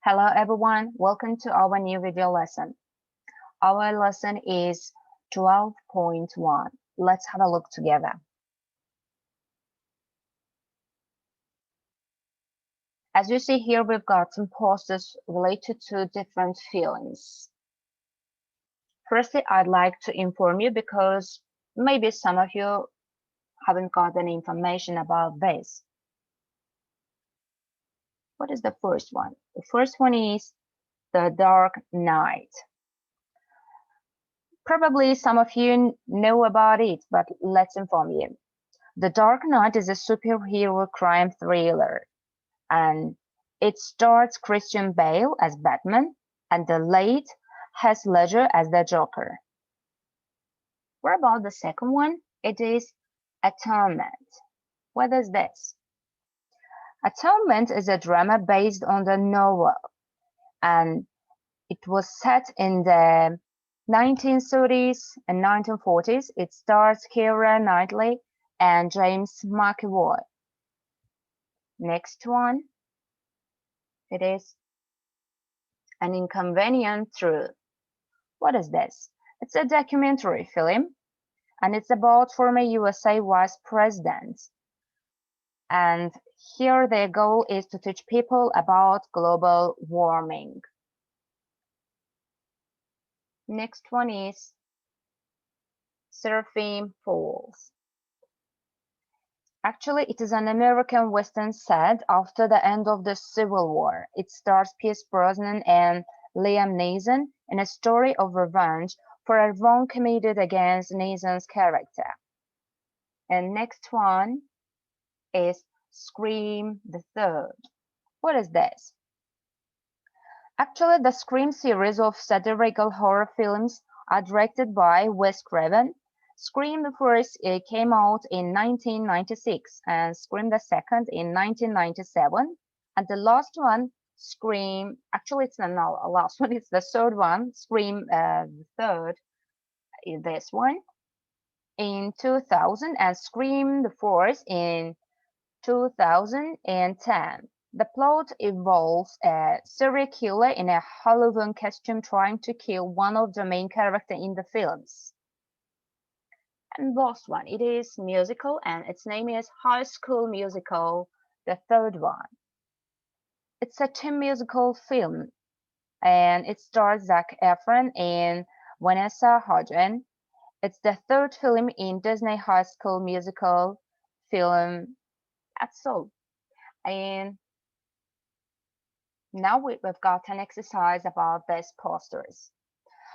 Hello everyone, welcome to our new video lesson. Our lesson is 12.1. Let's have a look together. As you see here, we've got some posters related to different feelings. Firstly, I'd like to inform you because maybe some of you haven't got any information about this. What is the first one? The first one is The Dark Knight. Probably some of you know about it, but let's inform you. The Dark Knight is a superhero crime thriller, and it stars Christian Bale as Batman and the late Heath Ledger as the Joker. What about the second one? It is Atonement. What is this? Atonement is a drama based on the novel, and it was set in the 1930s and 1940s. It stars Keira Knightley and James McAvoy. Next one, it is An Inconvenient Truth. What is this? It's a documentary film, and it's about former USA Vice President. And here their goal is to teach people about global warming. Next one is Seraphim Falls. Actually, it is an American Western set after the end of the Civil War. It stars Pierce Brosnan and Liam Neeson in a story of revenge for a wrong committed against Neeson's character. And next one is Scream the Third. What is this? Actually, the Scream series of satirical horror films are directed by Wes Craven. Scream the first came out in 1996 and Scream the second in 1997. And the last one, Scream, actually it's not the last one, it's the third one, Scream the third, is this one, in 2000 and Scream the fourth in 2010. The plot involves a serial killer in a Halloween costume trying to kill one of the main characters in the films. And last one, it is musical and its name is High School Musical, the third one. It's a teen musical film and it stars Zac Efron and Vanessa Hudgens. It's the third film in Disney High School Musical film. That's all. And now we've got an exercise about these posters.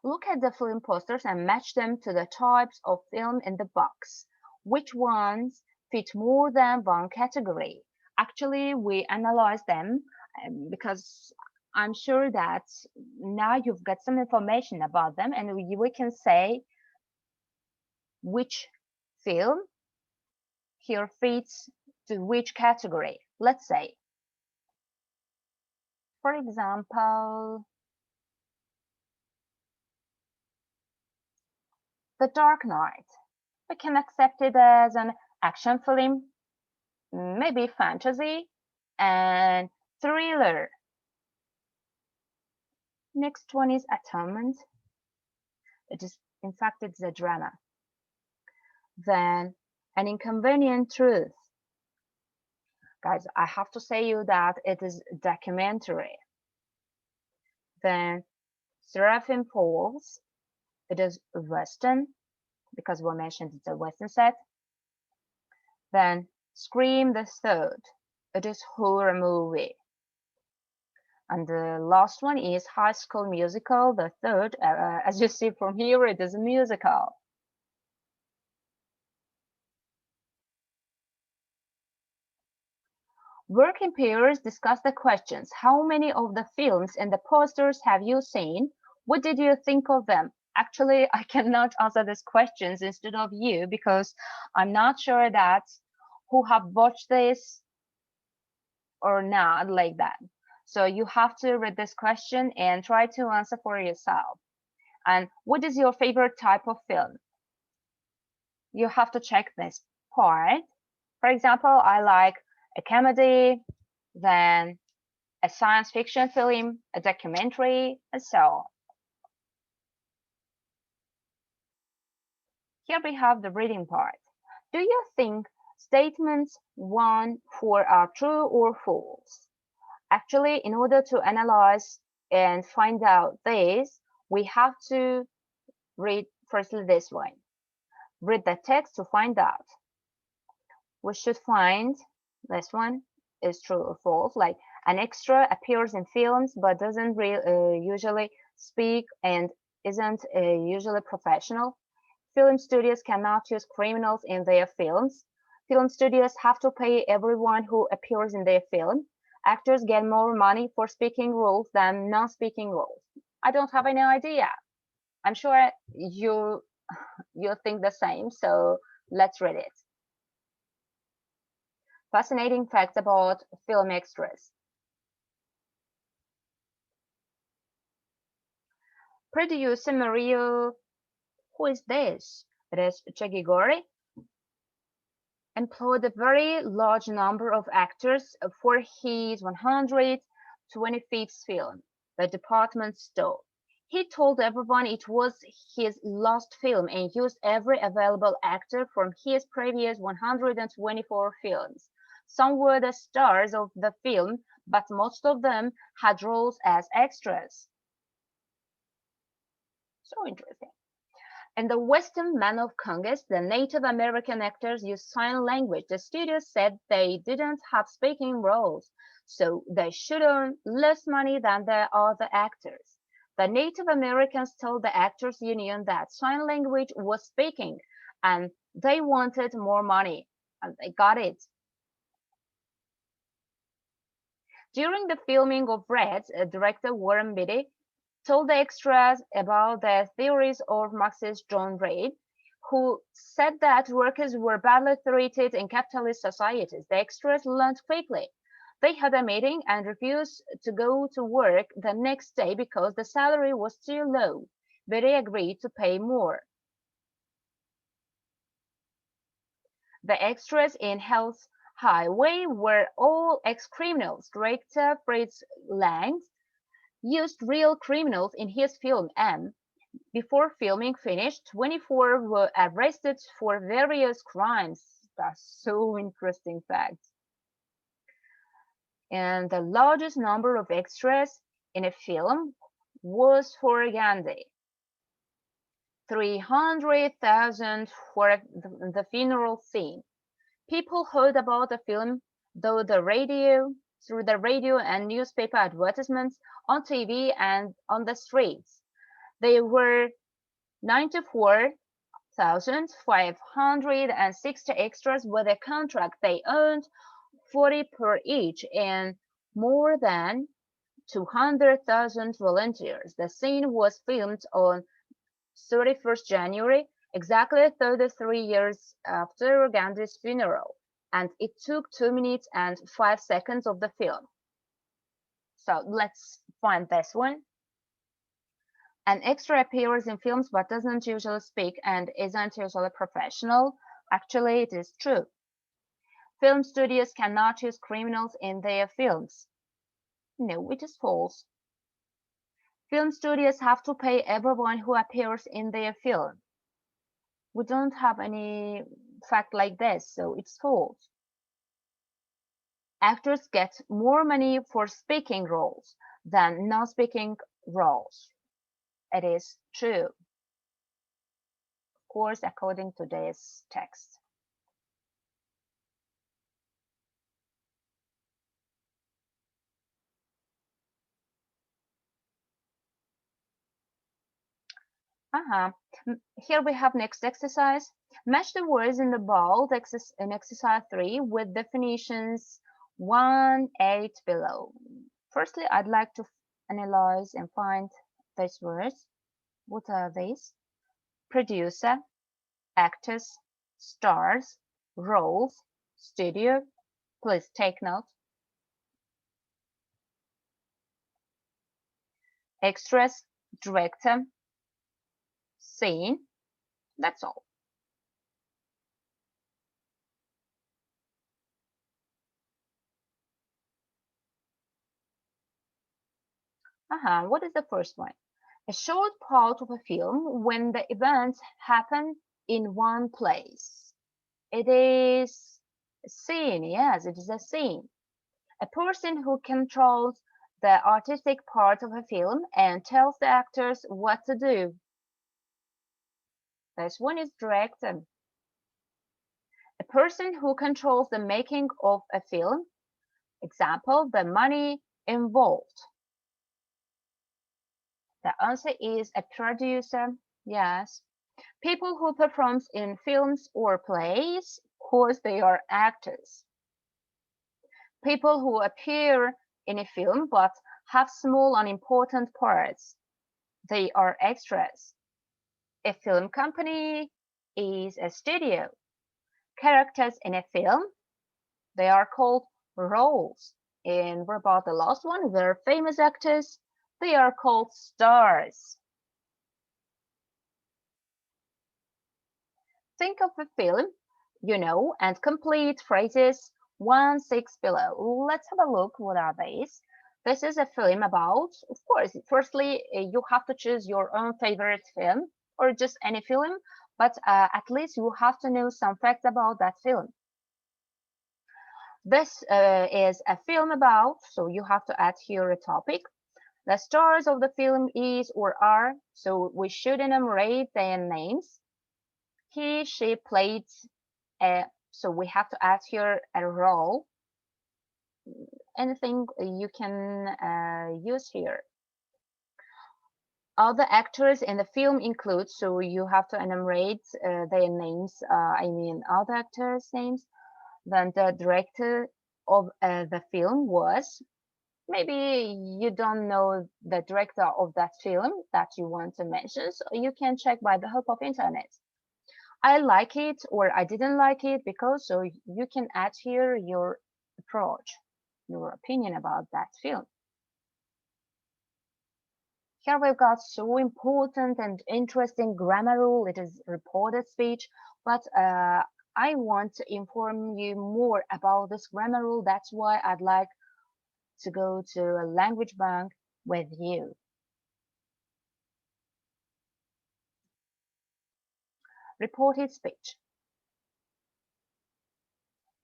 Look at the film posters and match them to the types of film in the box. Which ones fit more than one category? Actually, we analyze them because I'm sure that now you've got some information about them and we can say which film here fits to which category. Let's say, for example, The Dark Knight. We can accept it as an action film, maybe fantasy, and thriller. Next one is Atonement. In fact, it's a drama. Then An Inconvenient Truth. Guys, I have to say you that it is a documentary. Then Seraphim Falls. It is Western, because we mentioned it's a Western set. Then Scream the Third. It is horror movie. And the last one is High School Musical, the third. As you see from here, it is a musical. Working pairs discuss the questions. How many of the films and the posters have you seen? What did you think of them? Actually, I cannot answer these questions instead of you because I'm not sure that who have watched this or not like that. So you have to read this question and try to answer for yourself. And what is your favorite type of film? You have to check this part. For example, I like a comedy, then a science fiction film, a documentary, and so on. Here we have the reading part. Do you think statements 1, 4 are true or false? Actually, in order to analyze and find out this, we have to read firstly this one. Read the text to find out. We should find this one is true or false. Like an extra appears in films but doesn't usually speak and isn't usually professional. Film studios cannot use criminals in their films. Film studios have to pay everyone who appears in their film. Actors get more money for speaking roles than non-speaking roles. I don't have any idea. I'm sure you think the same, so let's read it. Fascinating facts about film extras. Producer Mario, who is this? It is Chagigori, employed a very large number of actors for his 125th film, The Department Store. He told everyone it was his last film and used every available actor from his previous 124 films. Some were the stars of the film, but most of them had roles as extras. So interesting. In the Western Man of Congress, the Native American actors used sign language. The studio said they didn't have speaking roles, so they should earn less money than the other actors. The Native Americans told the Actors Union that sign language was speaking, and they wanted more money, and they got it. During the filming of Reds, director Warren Beatty told the extras about the theories of Marxist John Reid, who said that workers were badly treated in capitalist societies. The extras learned quickly. They had a meeting and refused to go to work the next day because the salary was too low, but they agreed to pay more. The extras in Hell's Highway were all ex-criminals. Director Fritz Lang used real criminals in his film M. Before filming finished, 24 were arrested for various crimes. That's so interesting fact. And the largest number of extras in a film was for Gandhi. 300,000 for the funeral scene. People heard about the film through the radio and newspaper advertisements, on TV and on the streets. There were 94,560 extras with a contract. They earned 40 per each and more than 200,000 volunteers. The scene was filmed on 31st January, exactly 33 years after Gandhi's funeral, and it took 2 minutes and 5 seconds of the film. So let's find this one. An extra appears in films but doesn't usually speak and isn't usually professional. Actually, it is true. Film studios cannot use criminals in their films. No, it is false. Film studios have to pay everyone who appears in their film. We don't have any fact like this, so it's false. Actors get more money for speaking roles than non-speaking roles. It is true. Of course, according to this text. Here we have next exercise. Match the words in the bold in exercise 3 with definitions 1, 8 below. Firstly, I'd like to analyze and find these words. What are these? Producer, actors, stars, roles, studio. Please take note. Extras, director, scene. That's all. What is the first one? A short part of a film when the events happen in one place. It is a scene, yes, it is a scene. A person who controls the artistic part of a film and tells the actors what to do. This one is director. A person who controls the making of a film. Example, the money involved. The answer is a producer. Yes. People who performs in films or plays, of course, they are actors. People who appear in a film but have small unimportant parts, they are extras. A film company is a studio. Characters in a film, they are called roles. And what about the last one? They're famous actors. They are called stars. Think of a film, and complete phrases 1, 6 below. Let's have a look. What are these? This is a film about, of course, firstly, you have to choose your own favorite film or just any film, but at least you have to know some facts about that film. This is a film about, so you have to add here a topic. The stars of the film is or are, so we should enumerate their names. He, she played, so we have to add here a role. Anything you can use here. Other actors in the film include, so you have to enumerate their names, other actors' names. Then the director of the film was, maybe you don't know the director of that film that you want to mention, so you can check by the help of internet. I like it or I didn't like it because, so you can add here your approach, your opinion about that film. Here we've got so important and interesting grammar rule. It is reported speech, but I want to inform you more about this grammar rule. That's why I'd like to go to a language bank with you. Reported speech.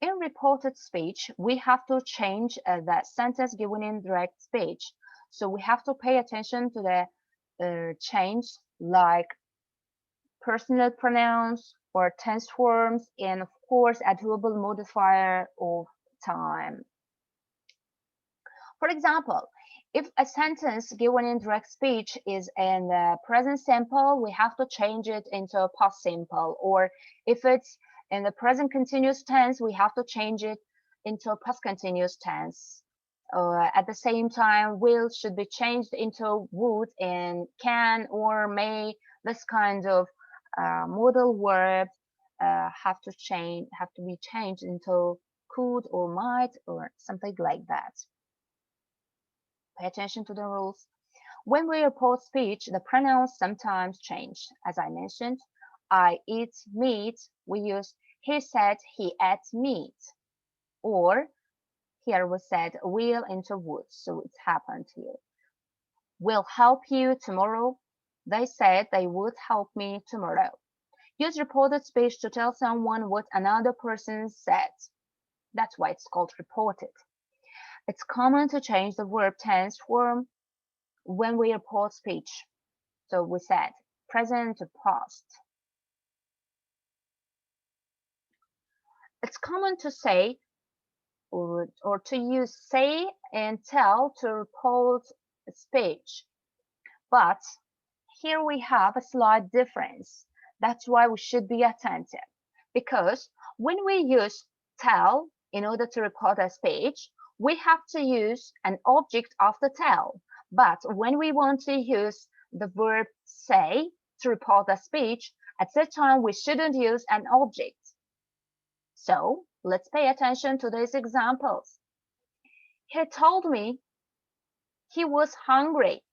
In reported speech, we have to change the sentence given in direct speech. So we have to pay attention to the change like personal pronouns or tense forms and of course a double modifier of time. For example, if a sentence given in direct speech is in the present simple, we have to change it into past simple. Or if it's in the present continuous tense, we have to change it into past continuous tense. At the same time, will should be changed into would and can or may. This kind of modal verbs have to be changed into could or might or something like that. Pay attention to the rules. When we report speech, the pronouns sometimes change. As I mentioned, I eat meat. We use he said he ate meat. Or here we said will into would. So it happened here. Will help you tomorrow. They said they would help me tomorrow. Use reported speech to tell someone what another person said. That's why it's called reported. It's common to change the verb tense form when we report speech. So we said present to past. It's common to say or to use say and tell to report speech. But here we have a slight difference. That's why we should be attentive. Because when we use tell in order to report a speech, we have to use an object after tell. But when we want to use the verb say to report a speech, at that time we shouldn't use an object. So let's pay attention to these examples. He told me he was hungry.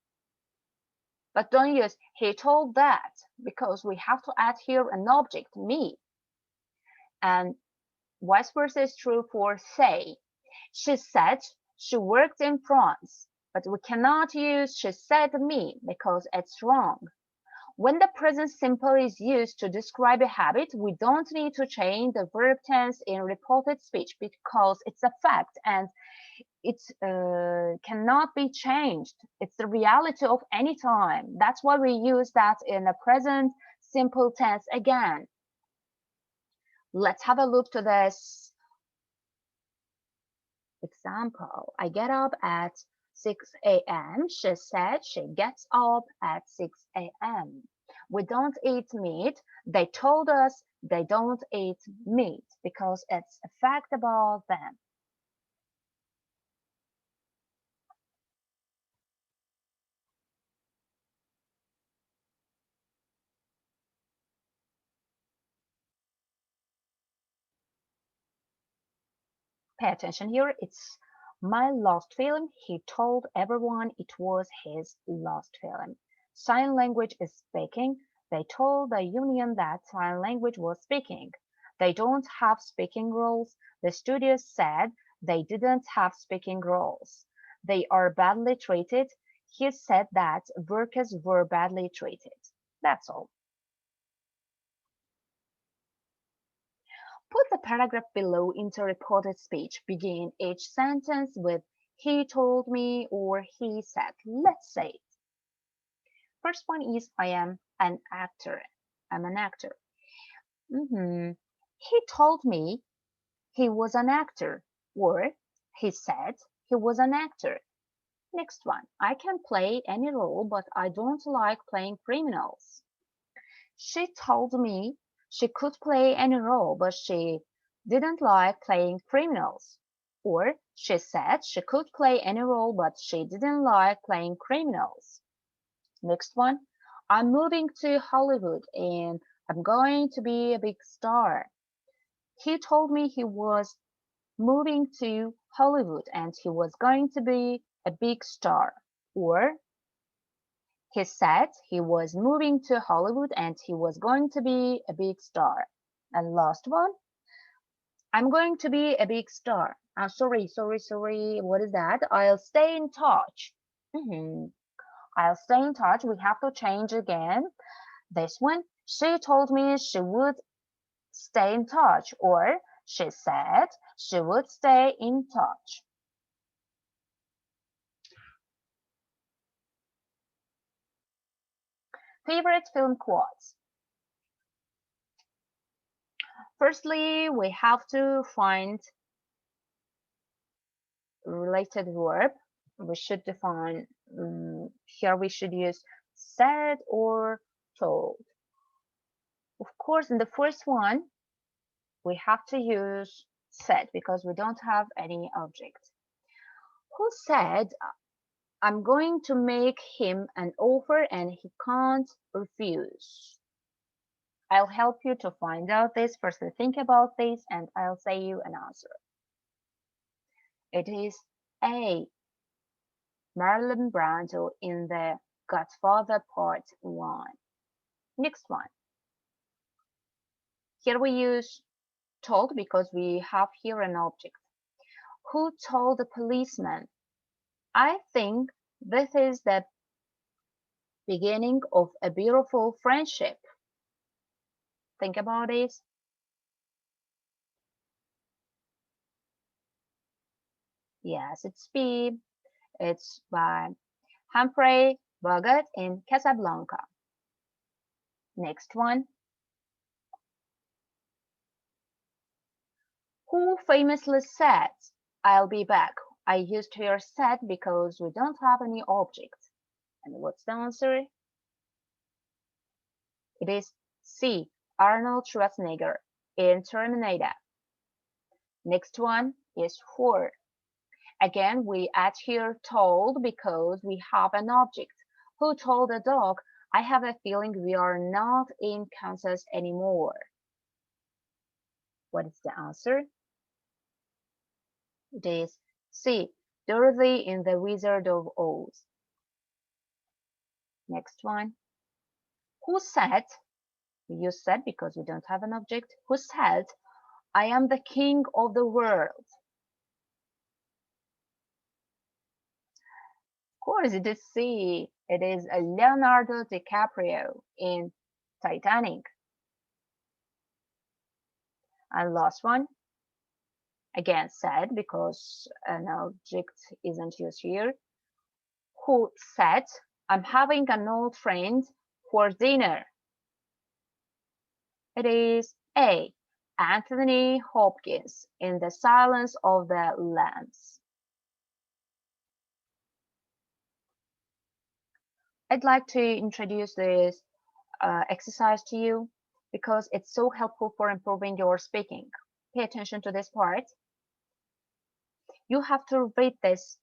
But don't use he told that because we have to add here an object, me. And vice versa is true for say. She said she worked in France. But we cannot use she said me because it's wrong. When the present simple is used to describe a habit, we don't need to change the verb tense in reported speech because it's a fact and it cannot be changed. It's the reality of any time. That's why we use that in the present simple tense again. Let's have a look to this example. I get up at 6 a.m. She said she gets up at 6 a.m. We don't eat meat. They told us they don't eat meat because it's a fact about them. Pay attention here. It's my last film. He told everyone it was his last film. Sign language is speaking. They told the union that sign language was speaking. They don't have speaking roles. The studio said they didn't have speaking roles. They are badly treated. He said that workers were badly treated. That's all. Put the paragraph below into reported speech. Begin each sentence with he told me or he said. Let's say it. First one is I am an actor. I'm an actor. He told me he was an actor, or he said he was an actor. Next one. I can play any role, but I don't like playing criminals. She told me she could play any role, but she didn't like playing criminals. Or she said she could play any role, but she didn't like playing criminals. Next one. I'm moving to Hollywood and I'm going to be a big star. He told me he was moving to Hollywood and he was going to be a big star. Or he said he was moving to Hollywood and he was going to be a big star. And last one, I'm going to be a big star. Sorry. What is that? I'll stay in touch. I'll stay in touch. We have to change again. This one, she told me she would stay in touch, or she said she would stay in touch. Favorite film quotes. Firstly, we have to find related verb. We should define, here we should use said or told. Of course, in the first one, we have to use said because we don't have any object. Who said, I'm going to make him an offer and he can't refuse? I'll help you to find out this. First, think about this and I'll say you an answer. It is A. Marlon Brando in The Godfather Part 1. Next one. Here we use told because we have here an object. Who told the policeman? I think this is the beginning of a beautiful friendship. Think about this. Yes, it's B. It's by Humphrey Bogart in Casablanca. Next one. Who famously said, I'll be back? I used here said because we don't have any object. And what's the answer? It is C. Arnold Schwarzenegger in Terminator. Next one is for. Again, we add here told because we have an object. Who told the dog, I have a feeling we are not in Kansas anymore? What is the answer? It is C. Dorothy in The Wizard of Oz. Next one. Who said, we use said because we don't have an object. Who said, I am the king of the world? course, it is C. It is Leonardo DiCaprio in Titanic. And last one, again said because an object isn't used here. Who said, I'm having an old friend for dinner? It is A. Anthony Hopkins in The Silence of the Lambs. I'd like to introduce this exercise to you because it's so helpful for improving your speaking. Pay attention to this part. You have to read these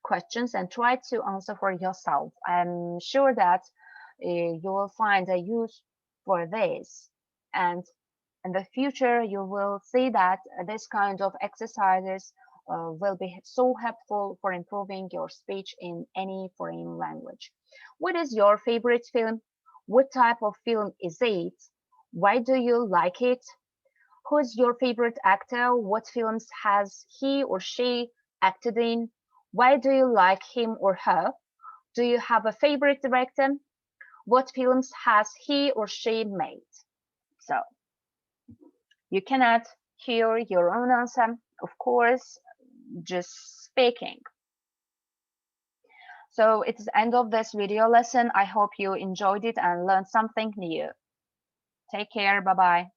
questions and try to answer for yourself. I'm sure that you will find a use for this, and in the future you will see that this kind of exercises will be so helpful for improving your speech in any foreign language. What is your favorite film? What type of film is it? Why do you like it? Who's your favorite actor? What films has he or she acted in? Why do you like him or her? Do you have a favorite director? What films has he or she made? So you cannot hear your own answer, of course, just speaking. So it's the end of this video lesson. I hope you enjoyed it and learned something new. Take care. Bye-bye.